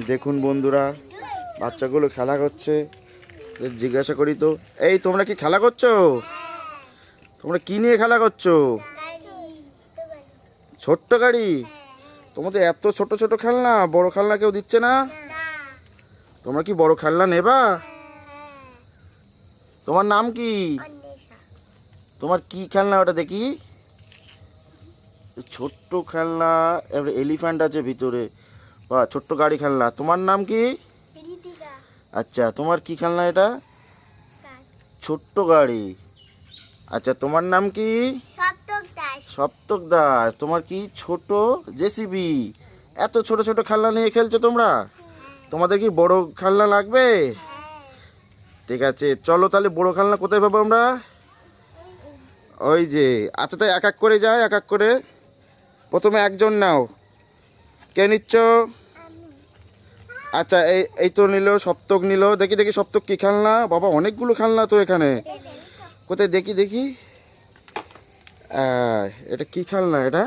দেখুন বন্ধুরা, বাচ্চাগুলো খেলা করছে। জিজ্ঞাসা করি তো, এই তোমরা কি খেলা করছো? তোমরা কি নিয়ে খেলা করছো? ছোট্ট গাড়ি? তোমাদের এত ছোট ছোট খেলনা, বড় খেলনা কেউ দিচ্ছে না? তোমরা কি বড় খেলনা নেবা? তোমার নাম কি? তোমার কি খেলনা ওটা দেখি? ছোট্ট খেলনা, এবার এলিফ্যান্ট আছে ভিতরে, বা ছোট্ট গাড়ি খেলনা। তোমার নাম কি? আচ্ছা, তোমার কি খেলনা এটা? ছোট্ট গাড়ি। আচ্ছা, তোমার নাম কি? সপ্তক দাস। তোমার কি? ছোট জেসিবি। এত ছোট ছোট খেলনা নিয়ে খেলছো তোমরা? তোমাদের কি বড় খেলনা লাগবে? ঠিক আছে, চলো তাহলে বড় খেলনা কোথায় পাবো আমরা? ওই যে। আচ্ছা, তো এক এক করে যায়, এক এক করে। প্রথমে একজন নাও। কে নিচ্ছ? আচ্ছা, এই এই তো নিল, সপ্তক নিল। দেখি দেখি সপ্তক কি খেলনা। বাবা, অনেকগুলো খেলনা তো এখানে। কোথায় দেখি দেখি। এটা কি খেলনা? এটা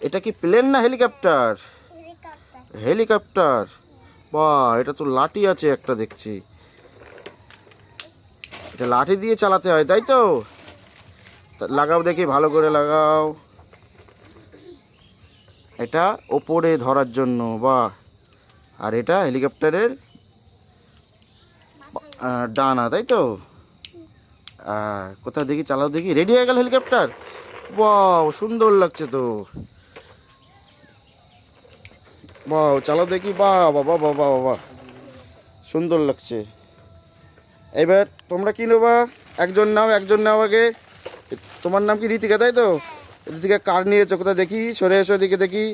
এটা কি প্লেন না হেলিকপ্টার? হেলিকপ্টার। বাহ, এটা তো লাঠি আছে একটা দেখছি। এটা লাঠি দিয়ে চালাতে হয়, তাই তো? লাগাও দেখি, ভালো করে লাগাও। এটা ওপরে ধরার জন্য, বাহ। আর এটা হেলিকপ্টারের ডানা, তাই তো? কোথায় দেখি, চালাও দেখি। রেডি হয়ে গেল হেলিকপ্টার। বাহ, সুন্দর লাগছে তো। বাহ, চালাও দেখি। বাহ বাবা বাবা বাবা, সুন্দর লাগছে। এবার তোমরা কি নেবা? একজন নাও, একজন নাও আগে। তোমার নাম কি? রীতিকা, তাই তো? রীতিকা কার নিয়েছো? কোথায় দেখি, সরে এসো দিকে দেখি।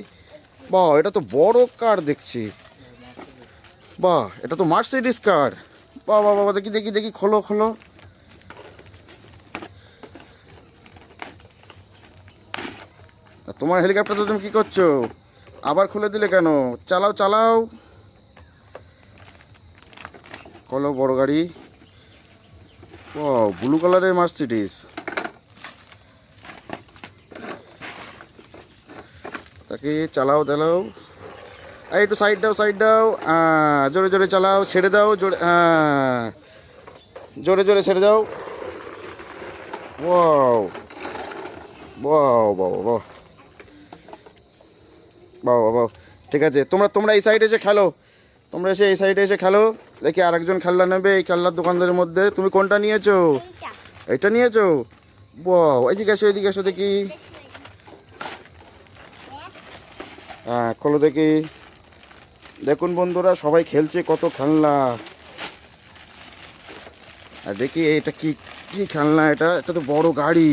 বাহ, এটা তো বড় কার দেখছি। বাহ, এটা তো মার্সিডিস কার। বাহ বাহ বাবা, দেখি দেখি দেখি, খোলো খোলো। তোমার হেলিকপ্টারটা তুমি কি করছো? আবার খুলে দিলে কেন? চালাও চালাও। খোলো বড় গাড়ি। ও, ব্লু কালারের মার্সিডিস। তাকে চালাও চালাও। এই একটু সাইড দাও, সাইড দাও। জোরে জোরে চালাও, ছেড়ে দাও জোরে। জোরে জোরে ছেড়ে দাও। ওয়াও ওয়াও, বাহ বাহ বাহ বাহ। ঠিক আছে, তোমরা তোমরা এই সাইডে এসে খেলো। তোমরা এসে এই সাইডে এসে খেলো। দেখি আরেকজন খেলনা নেবে এই খেলনার দোকানদারের মধ্যে। তুমি কোনটা নিয়েছো? এইটা নিয়েছো? বাহ, এদিকে এসো, এদিকে এসো দেখি। খোলো দেখি। দেখুন বন্ধুরা, সবাই খেলছে কত খেলনা। আর দেখি এটা কি কি খেলনা। এটা এটা তো বড় গাড়ি।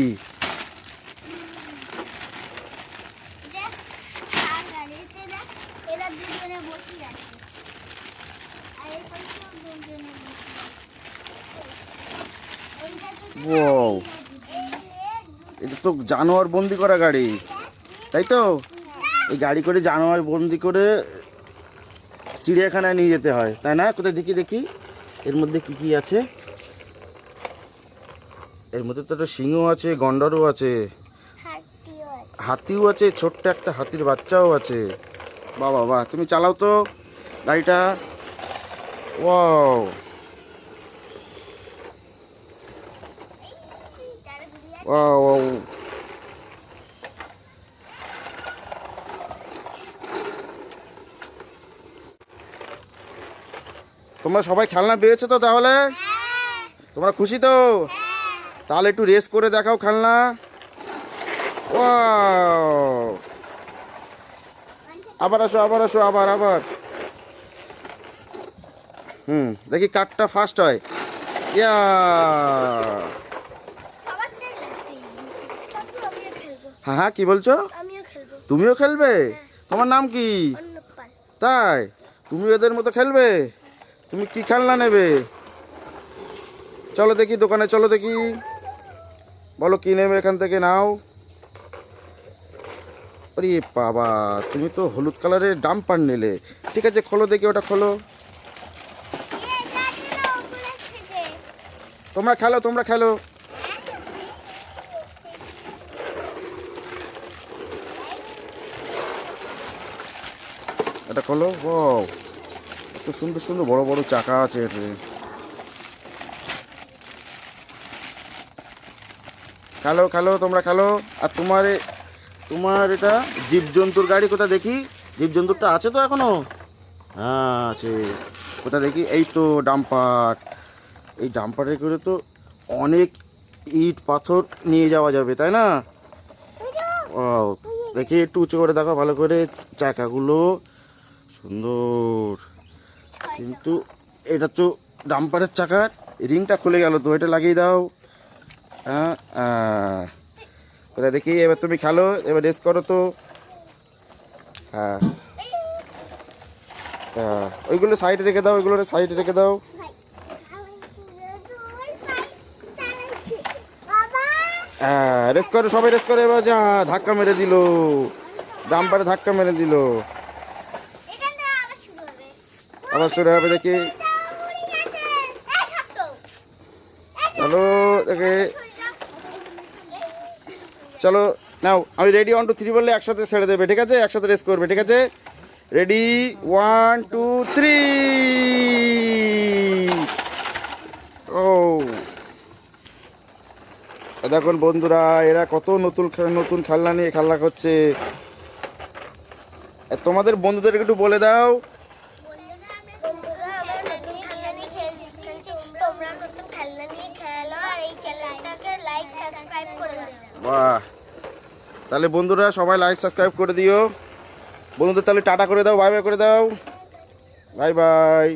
ওয়াও, এটা তো জানোয়ার বন্দি করা গাড়ি, তাই তো? এই গাড়ি করে জানোয়ার বন্দি করে চিড়িয়াখানায় নিয়ে যেতে হয়, তাই না? কোথায় দেখি দেখি, এর মধ্যে কি কি আছে। এর মধ্যে তো একটা সিংহ আছে, গন্ডারও আছে, হাতিও আছে, ছোট্ট একটা হাতির বাচ্চাও আছে। বাহ বাহ, তুমি চালাও তো গাড়িটা। Wow wow. তোমরা সবাই খেলনা পেয়েছো তো? তাহলে তোমরা খুশি তো? তাহলে একটু রেস করে দেখাও খেলনা। ওয়াও, আবার আসো, আবার আসো, আবার আবার। দেখি কারটা ফার্স্ট হয়। ইয়া, হ্যাঁ হ্যাঁ, কি বলছো? তুমিও খেলবে? তোমার নাম কি? তাই? তুমি এদের মতো খেলবে? তুমি কি খেলনা নেবে? চলো দেখি দোকানে, চলো দেখি, বলো কি নেবে, এখান থেকে নাও। আরে বাবা, তুমি তো হলুদ কালারের ডাম্পার নিলে। ঠিক আছে, খোলো দেখি, ওটা খোলো। তোমরা খেলো, তোমরা খেলো। এটা খোলো। ও, কত সুন্দর সুন্দর বড় বড় চাকা আছে এতে। খেলো খেলো তোমরা খেলো। আর তোমার এটা জীবজন্তুর গাড়ি কোথা দেখি? জীবজন্তুরটা আছে তো এখনো? হ্যাঁ আছে। কোথা দেখি? এই তো ডাম্পার। এই ডাম্পারে করে তো অনেক ইট পাথর নিয়ে যাওয়া যাবে, তাই না? ও দেখি একটু উঁচু করে দেখো ভালো করে, চাকাগুলো সুন্দর। কিন্তু এটা তো ডাম্পারের চাকার রিংটা খুলে গেল তো, এটা লাগিয়ে দাও। হ্যাঁ কোথায় দেখি? এবার তুমি খেলো, এবার রেস করো তো। হ্যাঁ ওইগুলো সাইডে রেখে দাও, ওইগুলো সাইডে রেখে দাও। হ্যাঁ রেস করে, সবাই রেস করে। এবার যা ধাক্কা মেরে দিল, ডাম্পারে ধাক্কা মেরে দিল। আবার শুরু হবে দেখি। চলো দেখে, চলো নাও। আমি রেডি 1 2 3 বললে একসাথে ছেড়ে দেবে, ঠিক আছে? একসাথে রেস করবে, ঠিক আছে? রেডি 1 2 3। ও দেখুন বন্ধুরা, এরা কত নতুন নতুন খেলনা নিয়ে খেলা করছে। তোমাদের বন্ধুদেরকে একটু বলে দাও। বাহ, তাহলে বন্ধুরা সবাই লাইক সাবস্ক্রাইব করে দিও। বন্ধুদের তাহলে টাটা করে দাও, বাই বাই করে দাও। Bye bye.